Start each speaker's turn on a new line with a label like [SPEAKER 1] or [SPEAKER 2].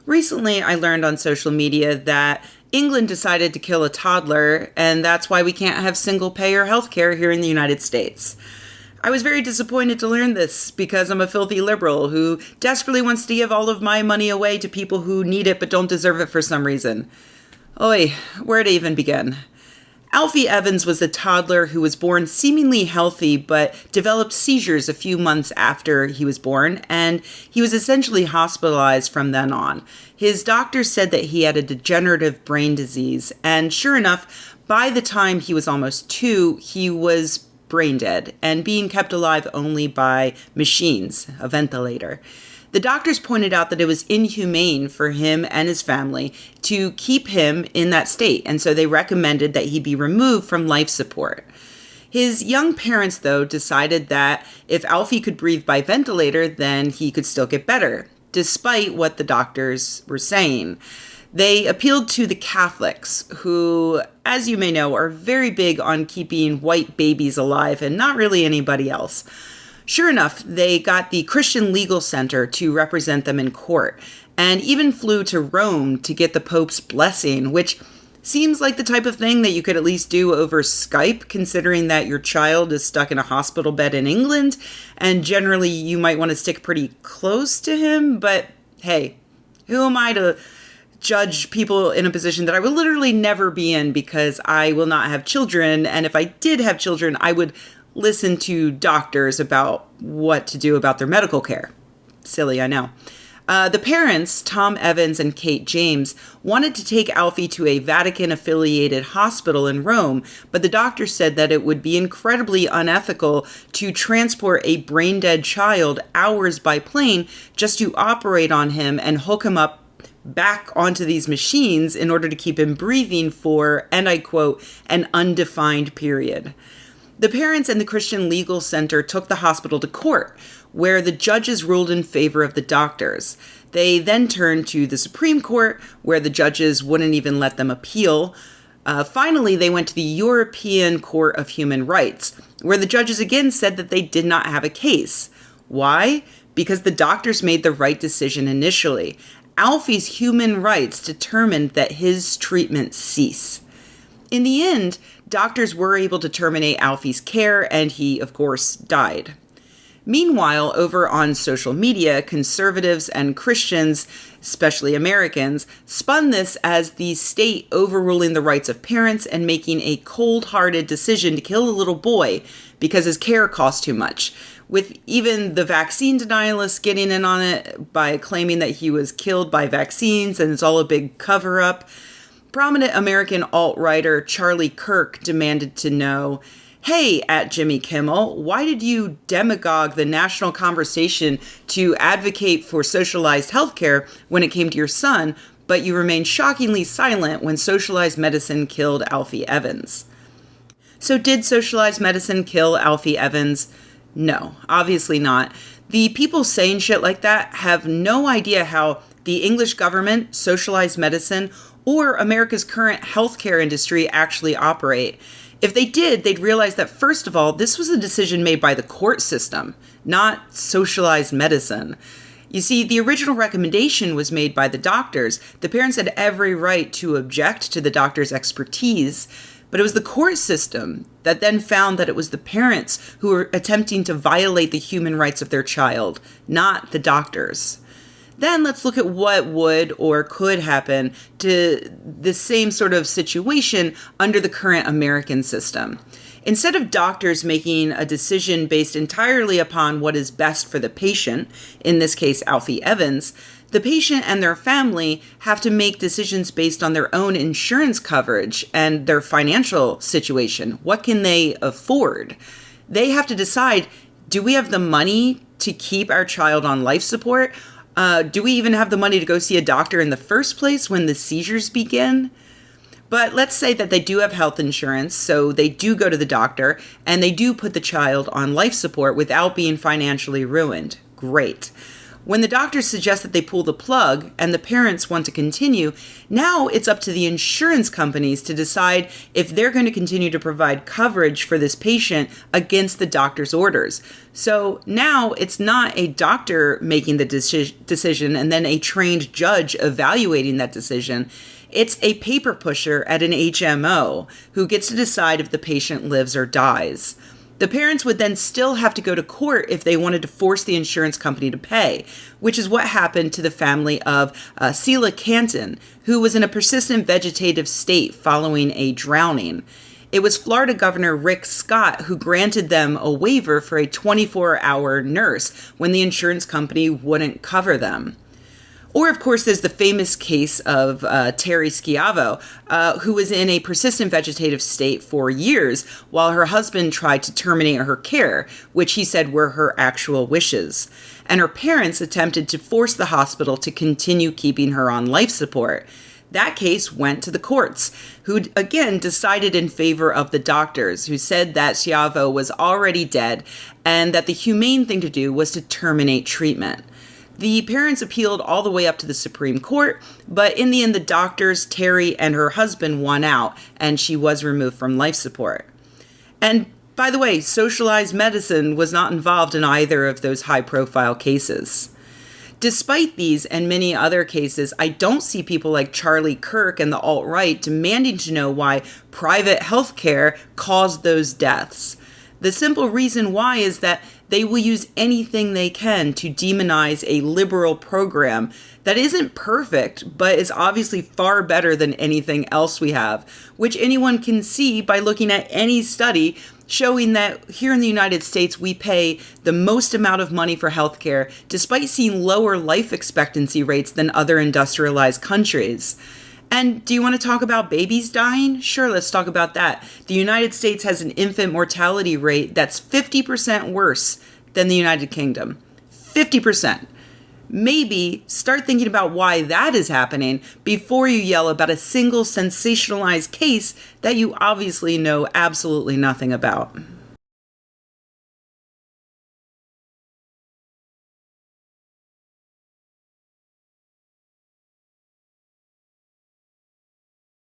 [SPEAKER 1] Recently, I learned on social media that England decided to kill a toddler, and that's why we can't have single-payer healthcare here in the United States. I was very disappointed to learn this because I'm a filthy liberal who desperately wants to give all of my money away to people who need it but don't deserve it for some reason. Oy, where to even begin? Alfie Evans was a toddler who was born seemingly healthy but developed seizures a few months after he was born, and he was essentially hospitalized from then on. His doctors said that he had a degenerative brain disease, and sure enough, by the time he was almost 2, he was brain dead and being kept alive only by machines, a ventilator. The doctors pointed out that it was inhumane for him and his family to keep him in that state, and so they recommended that he be removed from life support. His young parents, though, decided that if Alfie could breathe by ventilator, then he could still get better, despite what the doctors were saying. They appealed to the Catholics, who, as you may know, are very big on keeping white babies alive and not really anybody else. Sure enough, they got the Christian Legal Center to represent them in court, and even flew to Rome to get the Pope's blessing, which seems like the type of thing that you could at least do over Skype, considering that your child is stuck in a hospital bed in England, and generally you might want to stick pretty close to him, but hey, who am I to judge people in a position that I will literally never be in because I will not have children, and if I did have children, I would listen to doctors about what to do about their medical care. Silly, I know. The parents, Tom Evans and Kate James, wanted to take Alfie to a Vatican-affiliated hospital in Rome, but the doctor said that it would be incredibly unethical to transport a brain-dead child hours by plane just to operate on him and hook him up back onto these machines in order to keep him breathing for, and I quote, an undefined period. The parents and the Christian Legal Center took the hospital to court, where the judges ruled in favor of the doctors. They then turned to the Supreme Court, where the judges wouldn't even let them appeal. Finally, they went to the European Court of Human Rights, where the judges again said that they did not have a case. Why? Because the doctors made the right decision initially. Alfie's human rights determined that his treatment cease. In the end, doctors were able to terminate Alfie's care, and he, of course, died. Meanwhile, over on social media, conservatives and Christians, especially Americans, spun this as the state overruling the rights of parents and making a cold-hearted decision to kill a little boy because his care cost too much, with even the vaccine denialists getting in on it by claiming that he was killed by vaccines and it's all a big cover-up. Prominent American alt-writer Charlie Kirk demanded to know, hey, at Jimmy Kimmel, why did you demagogue the national conversation to advocate for socialized healthcare when it came to your son, but you remained shockingly silent when socialized medicine killed Alfie Evans? So did socialized medicine kill Alfie Evans? No, obviously not. The people saying shit like that have no idea how the English government, socialized medicine, or America's current healthcare industry actually operate. If they did, they'd realize that, first of all, this was a decision made by the court system, not socialized medicine. You see, the original recommendation was made by the doctors. The parents had every right to object to the doctor's expertise, but it was the court system that then found that it was the parents who were attempting to violate the human rights of their child, not the doctors. Then let's look at what would or could happen to the same sort of situation under the current American system. Instead of doctors making a decision based entirely upon what is best for the patient, in this case Alfie Evans, the patient and their family have to make decisions based on their own insurance coverage and their financial situation. What can they afford? They have to decide, do we have the money to keep our child on life support? Do we even have the money to go see a doctor in the first place when the seizures begin? But let's say that they do have health insurance, so they do go to the doctor, and they do put the child on life support without being financially ruined. Great. When the doctors suggest that they pull the plug and the parents want to continue, now it's up to the insurance companies to decide if they're going to continue to provide coverage for this patient against the doctor's orders. So now it's not a doctor making the decision and then a trained judge evaluating that decision. It's a paper pusher at an HMO who gets to decide if the patient lives or dies. The parents would then still have to go to court if they wanted to force the insurance company to pay, which is what happened to the family of Celia Canton, who was in a persistent vegetative state following a drowning. It was Florida Governor Rick Scott who granted them a waiver for a 24-hour nurse when the insurance company wouldn't cover them. Or, of course, there's the famous case of Terry Schiavo, who was in a persistent vegetative state for years while her husband tried to terminate her care, which he said were her actual wishes. And her parents attempted to force the hospital to continue keeping her on life support. That case went to the courts, who again decided in favor of the doctors, who said that Schiavo was already dead and that the humane thing to do was to terminate treatment. The parents appealed all the way up to the Supreme Court, but in the end, the doctors, Terry, and her husband won out, and she was removed from life support. And by the way, socialized medicine was not involved in either of those high-profile cases. Despite these and many other cases, I don't see people like Charlie Kirk and the alt-right demanding to know why private healthcare caused those deaths. The simple reason why is that they will use anything they can to demonize a liberal program that isn't perfect, but is obviously far better than anything else we have, which anyone can see by looking at any study showing that here in the United States, we pay the most amount of money for healthcare, despite seeing lower life expectancy rates than other industrialized countries. And do you want to talk about babies dying? Sure, let's talk about that. The United States has an infant mortality rate that's 50% worse than the United Kingdom. 50%. Maybe start thinking about why that is happening before you yell about a single sensationalized case that you obviously know absolutely nothing about.